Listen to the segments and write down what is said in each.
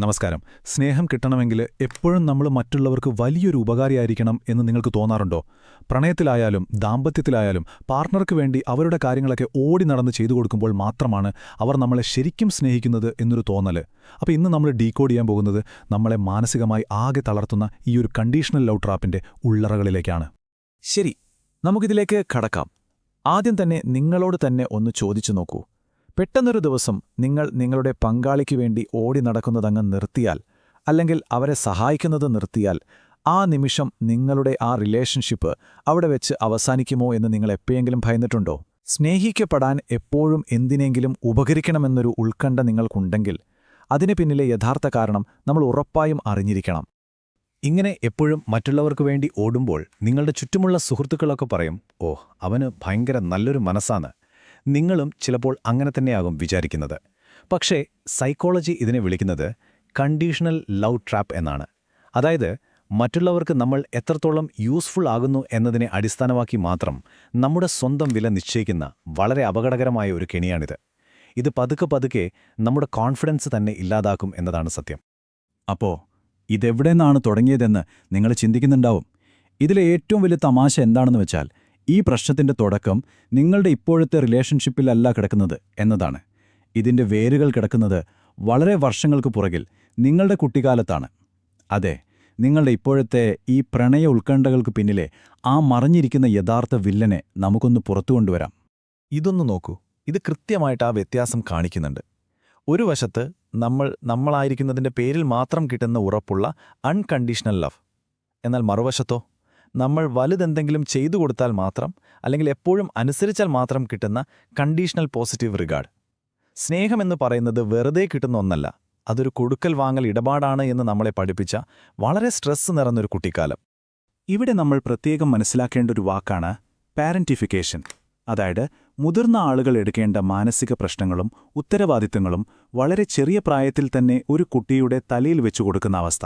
നമസ്കാരം. സ്നേഹം കിട്ടണമെങ്കിൽ എപ്പോഴും നമ്മൾ മറ്റുള്ളവർക്ക് വലിയൊരു ഉപകാരിയായിരിക്കണം എന്ന് നിങ്ങൾക്ക് തോന്നാറുണ്ടോ? പ്രണയത്തിലായാലും ദാമ്പത്യത്തിലായാലും പാർട്ണർക്ക് വേണ്ടി അവരുടെ കാര്യങ്ങളൊക്കെ ഓടി നടന്ന് ചെയ്തു കൊടുക്കുമ്പോൾ മാത്രമാണ് അവർ നമ്മളെ ശരിക്കും സ്നേഹിക്കുന്നത് എന്നൊരു തോന്നല്. അപ്പോൾ ഇന്ന് നമ്മൾ ഡീകോഡ് ചെയ്യാൻ പോകുന്നത് നമ്മളെ മാനസികമായി ആകെ തളർത്തുന്ന ഈ ഒരു കണ്ടീഷണൽ ലവ് ട്രാപ്പിന്റെ ഉള്ളറകളിലേക്കാണ്. ശരി, നമുക്കിതിലേക്ക് കടക്കാം. ആദ്യം തന്നെ നിങ്ങളോട് തന്നെ ഒന്ന് ചോദിച്ചു നോക്കൂ. പെട്ടെന്നൊരു ദിവസം നിങ്ങൾ നിങ്ങളുടെ പങ്കാളിക്ക് വേണ്ടി ഓടി നടക്കുന്നതങ്ങ് നിർത്തിയാൽ, അല്ലെങ്കിൽ അവരെ സഹായിക്കുന്നത് നിർത്തിയാൽ, ആ നിമിഷം നിങ്ങളുടെ ആ റിലേഷൻഷിപ്പ് അവിടെ വെച്ച് അവസാനിക്കുമോ എന്ന് നിങ്ങൾ എപ്പോഴെങ്കിലും ഭയന്നിട്ടുണ്ടോ? സ്നേഹിക്കപ്പെടാൻ എപ്പോഴും എന്തിനെങ്കിലും ഉപകരിക്കണമെന്നൊരു ഉത്കണ്ഠ നിങ്ങൾക്കുണ്ടെങ്കിൽ അതിന് പിന്നിലെ യഥാർത്ഥ കാരണം നമ്മൾ ഉറപ്പായും അറിഞ്ഞിരിക്കണം. ഇങ്ങനെ എപ്പോഴും മറ്റുള്ളവർക്ക് വേണ്ടി ഓടുമ്പോൾ നിങ്ങളുടെ ചുറ്റുമുള്ള സുഹൃത്തുക്കളൊക്കെ പറയും, ഓ, അവന് ഭയങ്കര നല്ലൊരു മനസ്സാണ്. നിങ്ങളും ചിലപ്പോൾ അങ്ങനെ തന്നെയാകും വിചാരിക്കുന്നത്. പക്ഷേ സൈക്കോളജി ഇതിനെ വിളിക്കുന്നത് കണ്ടീഷണൽ ലവ് ട്രാപ്പ് എന്നാണ്. അതായത് മറ്റുള്ളവർക്ക് നമ്മൾ എത്രത്തോളം യൂസ്ഫുൾ ആകുന്നു എന്നതിനെ അടിസ്ഥാനമാക്കി മാത്രം നമ്മുടെ സ്വന്തം വില നിശ്ചയിക്കുന്ന വളരെ അപകടകരമായ ഒരു കെണിയാണിത്. ഇത് പതുക്കെ പതുക്കെ നമ്മുടെ കോൺഫിഡൻസ് തന്നെ ഇല്ലാതാക്കും എന്നതാണ് സത്യം. അപ്പോൾ ഇതെവിടെ നിന്നാണ് തുടങ്ങിയതെന്ന് നിങ്ങൾ ചിന്തിക്കുന്നുണ്ടാവും. ഇതിലെ ഏറ്റവും വലിയ തമാശ എന്താണെന്ന് വെച്ചാൽ, ഈ പ്രശ്നത്തിന്റെ തുടക്കം നിങ്ങളുടെ ഇപ്പോഴത്തെ റിലേഷൻഷിപ്പിലല്ല കിടക്കുന്നത് എന്നതാണ്. ഇതിന്റെ വേരുകൾ കിടക്കുന്നത് വളരെ വർഷങ്ങൾക്ക് പുറകിൽ നിങ്ങളുടെ കുട്ടിക്കാലത്താണ്. അതെ, നിങ്ങളുടെ ഇപ്പോഴത്തെ ഈ പ്രണയ ഉത്കണ്ഠകൾക്ക് പിന്നിലെ ആ മറഞ്ഞിരിക്കുന്ന യഥാർത്ഥ വില്ലനെ നമുക്കൊന്ന് പുറത്തുകൊണ്ടുവരാം. ഇതൊന്നു നോക്കൂ. ഇത് കൃത്യമായിട്ട് ആ വ്യത്യാസം കാണിക്കുന്നുണ്ട്. ഒരു വശത്ത് നമ്മളായിരിക്കുന്നതിന്റെ പേരിൽ മാത്രം കിട്ടുന്ന ഉറപ്പുള്ള അൺകണ്ടീഷണൽ ലവ്. എന്നാൽ മറുവശത്തോ നമ്മൾ വലുതെന്തെങ്കിലും ചെയ്തു കൊടുത്താൽ മാത്രം, അല്ലെങ്കിൽ എപ്പോഴും അനുസരിച്ചാൽ മാത്രം കിട്ടുന്ന കണ്ടീഷണൽ പോസിറ്റീവ് റിഗാർഡ്. സ്നേഹമെന്ന് പറയുന്നത് വെറുതെ കിട്ടുന്ന ഒന്നല്ല, അതൊരു കൊടുക്കൽ വാങ്ങൽ ഇടപാടാണ് എന്ന് നമ്മളെ പഠിപ്പിച്ച വളരെ സ്ട്രെസ് നിറഞ്ഞൊരു കുട്ടിക്കാലം. ഇവിടെ നമ്മൾ പ്രത്യേകം മനസ്സിലാക്കേണ്ട ഒരു വാക്കാണ് പാരന്റിഫിക്കേഷൻ. അതായത് മുതിർന്ന ആളുകൾ എടുക്കേണ്ട മാനസിക പ്രശ്നങ്ങളും ഉത്തരവാദിത്തങ്ങളും വളരെ ചെറിയ പ്രായത്തിൽ തന്നെ ഒരു കുട്ടിയുടെ തലയിൽ വെച്ചു കൊടുക്കുന്ന അവസ്ഥ.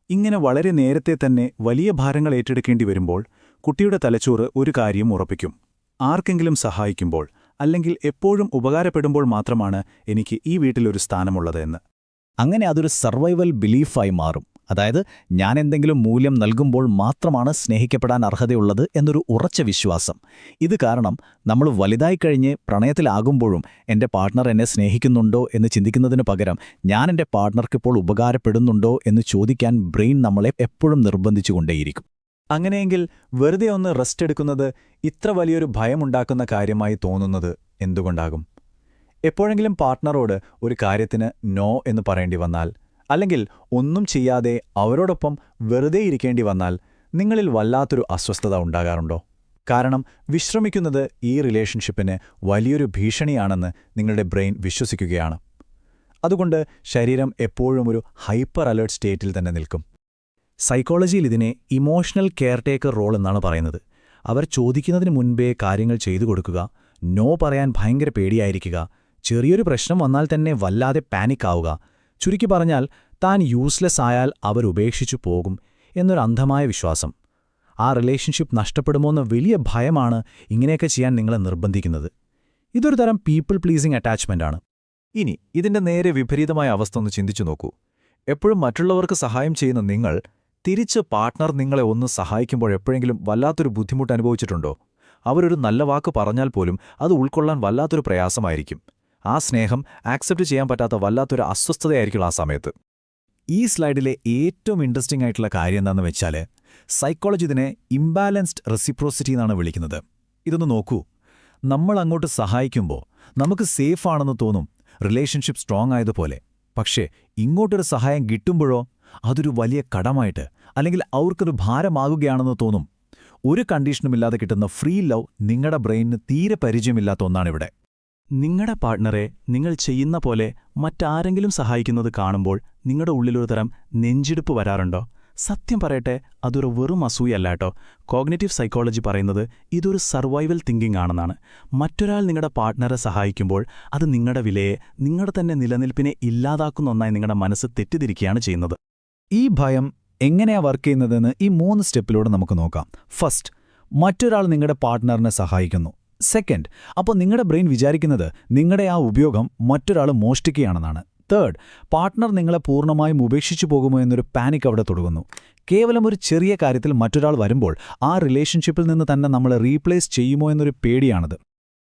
ഇങ്ങനെ വളരെ നേരത്തെ തന്നെ വലിയ ഭാരങ്ങൾ ഏറ്റെടുക്കേണ്ടി വരുമ്പോൾ കുട്ടിയുടെ തലച്ചോറ് ഒരു കാര്യം ഉറപ്പിക്കും: ആർക്കെങ്കിലും സഹായിക്കുമ്പോൾ അല്ലെങ്കിൽ എപ്പോഴും ഉപകാരപ്പെടുമ്പോൾ മാത്രമാണ് എനിക്ക് ഈ വീട്ടിലൊരു സ്ഥാനമുള്ളത് എന്ന്. അങ്ങനെ അതൊരു സർവൈവൽ ബിലീഫായി മാറും. അതായത് ഞാൻ എന്തെങ്കിലും മൂല്യം നൽകുമ്പോൾ മാത്രമാണ് സ്നേഹിക്കപ്പെടാൻ അർഹതയുള്ളത് എന്നൊരു ഉറച്ച വിശ്വാസം. ഇത് കാരണം നമ്മൾ വലുതായിക്കഴിഞ്ഞ് പ്രണയത്തിലാകുമ്പോഴും എൻ്റെ പാർട്ണർ എന്നെ സ്നേഹിക്കുന്നുണ്ടോ എന്ന് ചിന്തിക്കുന്നതിനു പകരം ഞാൻ എൻ്റെ പാർട്ണർക്കിപ്പോൾ ഉപകാരപ്പെടുന്നുണ്ടോ എന്ന് ചോദിക്കാൻ ബ്രെയിൻ നമ്മളെ എപ്പോഴും നിർബന്ധിച്ചുകൊണ്ടേയിരിക്കും. അങ്ങനെയെങ്കിൽ വെറുതെ ഒന്ന് റെസ്റ്റ് എടുക്കുന്നത് ഇത്ര വലിയൊരു ഭയമുണ്ടാക്കുന്ന കാര്യമായി തോന്നുന്നത് എന്തുകൊണ്ടാകും? എപ്പോഴെങ്കിലും പാർട്ണറോട് ഒരു കാര്യത്തിന് നോ എന്ന് പറയേണ്ടി വന്നാൽ, അല്ലെങ്കിൽ ഒന്നും ചെയ്യാതെ അവരോടൊപ്പം വെറുതെ ഇരിക്കേണ്ടി വന്നാൽ നിങ്ങളിൽ വല്ലാത്തൊരു അസ്വസ്ഥത ഉണ്ടാകാറുണ്ടോ? കാരണം വിശ്രമിക്കുന്നത് ഈ റിലേഷൻഷിപ്പിന് വലിയൊരു ഭീഷണിയാണെന്ന് നിങ്ങളുടെ ബ്രെയിൻ വിശ്വസിക്കുകയാണ്. അതുകൊണ്ട് ശരീരം എപ്പോഴും ഒരു ഹൈപ്പർ അലേർട്ട് സ്റ്റേറ്റിൽ തന്നെ നിൽക്കും. സൈക്കോളജിയിൽ ഇതിനെ ഇമോഷണൽ കെയർടേക്കർ റോൾ എന്നാണ് പറയുന്നത്. അവർ ചോദിക്കുന്നതിന് മുൻപേ കാര്യങ്ങൾ ചെയ്തു കൊടുക്കുക, നോ പറയാൻ ഭയങ്കര പേടിയായിരിക്കുക, ചെറിയൊരു പ്രശ്നം വന്നാൽ തന്നെ വല്ലാതെ പാനിക്കാവുക. ചുരുക്കി പറഞ്ഞാൽ താൻ യൂസ്ലെസ് ആയാൽ അവരുപേക്ഷിച്ചു പോകും എന്നൊരു അന്ധമായ വിശ്വാസം. ആ റിലേഷൻഷിപ്പ് നഷ്ടപ്പെടുമോയെന്ന വലിയ ഭയമാണ് ഇങ്ങനെയൊക്കെ ചെയ്യാൻ നിങ്ങളെ നിർബന്ധിക്കുന്നത്. ഇതൊരു തരം പീപ്പിൾ പ്ലീസിംഗ് അറ്റാച്ച്മെന്റാണ്. ഇനി ഇതിന്റെ നേരെ വിപരീതമായ അവസ്ഥ ഒന്ന് ചിന്തിച്ചു നോക്കൂ. എപ്പോഴും മറ്റുള്ളവർക്ക് സഹായം ചെയ്യുന്ന നിങ്ങൾ തിരിച്ച് പാർട്ണർ നിങ്ങളെ ഒന്ന് സഹായിക്കുമ്പോൾ എപ്പോഴെങ്കിലും വല്ലാത്തൊരു ബുദ്ധിമുട്ട് അനുഭവിച്ചിട്ടുണ്ടോ? അവരൊരു നല്ല വാക്ക് പറഞ്ഞാൽ പോലും അത് ഉൾക്കൊള്ളാൻ വല്ലാത്തൊരു പ്രയാസമായിരിക്കും. ആ സ്നേഹം ആക്സെപ്റ്റ് ചെയ്യാൻ പറ്റാത്ത വല്ലാത്തൊരു അസ്വസ്ഥതയായിരിക്കും ആ സമയത്ത്. ഈ സ്ലൈഡിലെ ഏറ്റവും ഇൻട്രസ്റ്റിംഗ് ആയിട്ടുള്ള കാര്യം എന്താണെന്ന് വെച്ചാൽ, സൈക്കോളജി ഇതിനെ ഇംബാലൻസ്ഡ് റെസിപ്രോസിറ്റി എന്നാണ് വിളിക്കുന്നത്. ഇതൊന്ന് നോക്കൂ. നമ്മൾ അങ്ങോട്ട് സഹായിക്കുമ്പോൾ നമുക്ക് സേഫ് ആണെന്ന് തോന്നും, റിലേഷൻഷിപ്പ് സ്ട്രോങ് ആയതുപോലെ. പക്ഷേ ഇങ്ങോട്ടൊരു സഹായം കിട്ടുമ്പോഴോ അതൊരു വലിയ കടമായിട്ട്, അല്ലെങ്കിൽ അവർക്കൊരു ഭാരമാകുകയാണെന്ന് തോന്നും. ഒരു കണ്ടീഷനുമില്ലാതെ കിട്ടുന്ന ഫ്രീ ലവ് നിങ്ങളുടെ ബ്രെയിനിന് തീരെ പരിചയമില്ലാത്ത ഒന്നാണിവിടെ. നിങ്ങളുടെ പാർട്ണറെ നിങ്ങൾ ചെയ്യുന്ന പോലെ മറ്റാരെങ്കിലും സഹായിക്കുന്നത് കാണുമ്പോൾ നിങ്ങളുടെ ഉള്ളിലൊരു തരം നെഞ്ചിടിപ്പ് വരാറുണ്ടോ? സത്യം പറയട്ടെ, അതൊരു വെറും അസൂയല്ലാട്ടോ. കോഗ്നിറ്റീവ് സൈക്കോളജി പറയുന്നത് ഇതൊരു സർവൈവൽ തിങ്കിങ് ആണെന്നാണ്. മറ്റൊരാൾ നിങ്ങളുടെ പാർട്ണറെ സഹായിക്കുമ്പോൾ അത് നിങ്ങളുടെ വിലയെ, നിങ്ങളുടെ തന്നെ നിലനിൽപ്പിനെ ഇല്ലാതാക്കുന്ന ഒന്നായി നിങ്ങളുടെ മനസ്സ് തെറ്റിദ്ധരിക്കുകയാണ് ചെയ്യുന്നത്. ഈ ഭയം എങ്ങനെയാ വർക്ക് ചെയ്യുന്നതെന്ന് ഈ 3 സ്റ്റെപ്പിലൂടെ നമുക്ക് നോക്കാം. ഫസ്റ്റ്, മറ്റൊരാൾ നിങ്ങളുടെ പാർട്ണറിനെ സഹായിക്കുന്നു. സെക്കൻഡ്, അപ്പോൾ നിങ്ങളുടെ ബ്രെയിൻ വിചാരിക്കുന്നത് നിങ്ങളുടെ ആ ഉപയോഗം മറ്റൊരാൾ മോഷ്ടിക്കുകയാണെന്നാണ്. തേർഡ്, പാർട്ട്ണർ നിങ്ങളെ പൂർണ്ണമായും ഉപേക്ഷിച്ചു പോകുമോ എന്നൊരു പാനിക് അവിടെ തുടങ്ങുന്നു. കേവലം ഒരു ചെറിയ കാര്യത്തിൽ മറ്റൊരാൾ വരുമ്പോൾ ആ റിലേഷൻഷിപ്പിൽ നിന്ന് തന്നെ നമ്മളെ റീപ്ലേസ് ചെയ്യുമോ എന്നൊരു പേടിയാണത്.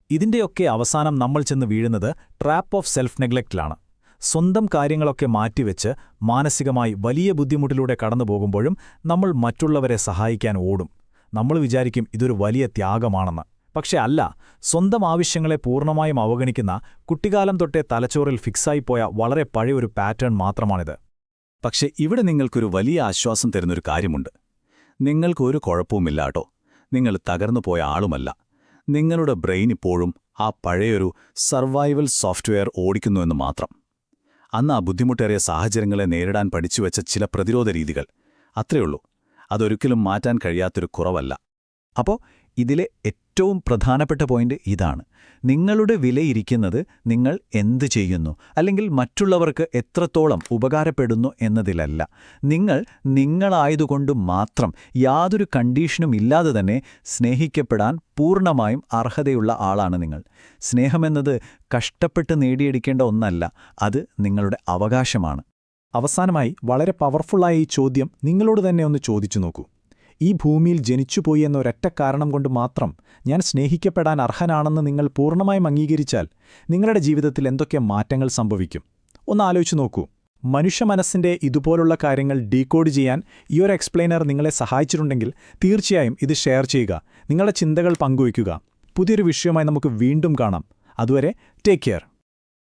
ഇതിൻ്റെയൊക്കെ അവസാനം നമ്മൾ ചെന്ന് വീഴുന്നത് ട്രാപ്പ് ഓഫ് സെൽഫ് നെഗ്ലക്റ്റിലാണ്. സ്വന്തം കാര്യങ്ങളൊക്കെ മാറ്റിവെച്ച് മാനസികമായി വലിയ ബുദ്ധിമുട്ടിലൂടെ കടന്നുപോകുമ്പോഴും നമ്മൾ മറ്റുള്ളവരെ സഹായിക്കാൻ ഓടും. നമ്മൾ വിചാരിക്കും ഇതൊരു വലിയ ത്യാഗമാണെന്ന്. പക്ഷെ അല്ല, സ്വന്തം ആവശ്യങ്ങളെ പൂർണ്ണമായും അവഗണിക്കുന്ന കുട്ടിക്കാലം തൊട്ടേ തലച്ചോറിൽ ഫിക്സായിപ്പോയ വളരെ പഴയൊരു പാറ്റേൺ മാത്രമാണിത്. പക്ഷെ ഇവിടെ നിങ്ങൾക്കൊരു വലിയ ആശ്വാസം തരുന്നൊരു കാര്യമുണ്ട്. നിങ്ങൾക്കൊരു കുഴപ്പവുമില്ലാട്ടോ. നിങ്ങൾ തകർന്നു പോയ ആളുമല്ല. നിങ്ങളുടെ ബ്രെയിൻ ഇപ്പോഴും ആ പഴയൊരു സർവൈവൽ സോഫ്റ്റ്വെയർ ഓടിക്കുന്നുവെന്ന് മാത്രം. അന്ന് ആ ബുദ്ധിമുട്ടേറിയ സാഹചര്യങ്ങളെ നേരിടാൻ പഠിച്ചുവെച്ച ചില പ്രതിരോധ രീതികൾ, അത്രയുള്ളൂ. അതൊരിക്കലും മാറ്റാൻ കഴിയാത്തൊരു കുറവല്ല. അപ്പോൾ ഇതിലെ ഏറ്റവും പ്രധാനപ്പെട്ട പോയിന്റ് ഇതാണ്: നിങ്ങളുടെ വിലയിരിക്കുന്നത് നിങ്ങൾ എന്ത് ചെയ്യുന്നു, അല്ലെങ്കിൽ മറ്റുള്ളവർക്ക് എത്രത്തോളം ഉപകാരപ്പെടുന്നു എന്നതിലല്ല. നിങ്ങളായതുകൊണ്ട് മാത്രം യാതൊരു കണ്ടീഷനും ഇല്ലാതെ തന്നെ സ്നേഹിക്കപ്പെടാൻ പൂർണ്ണമായും അർഹതയുള്ള ആളാണ് നിങ്ങൾ. സ്നേഹമെന്നത് കഷ്ടപ്പെട്ട് നേടിയെടുക്കേണ്ട ഒന്നല്ല, അത് നിങ്ങളുടെ അവകാശമാണ്. അവസാനമായി വളരെ പവർഫുള്ളായ ഈ ചോദ്യം നിങ്ങളോട് തന്നെ ഒന്ന് ചോദിച്ചു നോക്കൂ. ഈ ഭൂമിയിൽ ജനിച്ചുപോയി എന്നൊരൊറ്റ കാരണം കൊണ്ട് മാത്രം ഞാൻ സ്നേഹിക്കപ്പെടാൻ അർഹനാണെന്ന് നിങ്ങൾ പൂർണ്ണമായും അംഗീകരിച്ചാൽ നിങ്ങളുടെ ജീവിതത്തിൽ എന്തൊക്കെ മാറ്റങ്ങൾ സംഭവിക്കും? ഒന്ന് ആലോചിച്ചു നോക്കൂ. മനുഷ്യ മനസ്സിന്റെ ഇതുപോലുള്ള കാര്യങ്ങൾ ഡീകോഡ് ചെയ്യാൻ ഈ ഒരു എക്സ്പ്ലെയിനർ നിങ്ങളെ സഹായിച്ചിട്ടുണ്ടെങ്കിൽ തീർച്ചയായും ഇത് ഷെയർ ചെയ്യുക, നിങ്ങളുടെ ചിന്തകൾ പങ്കുവയ്ക്കുക. പുതിയൊരു വിഷയവുമായി നമുക്ക് വീണ്ടും കാണാം. അതുവരെ ടേക്ക് കെയർ.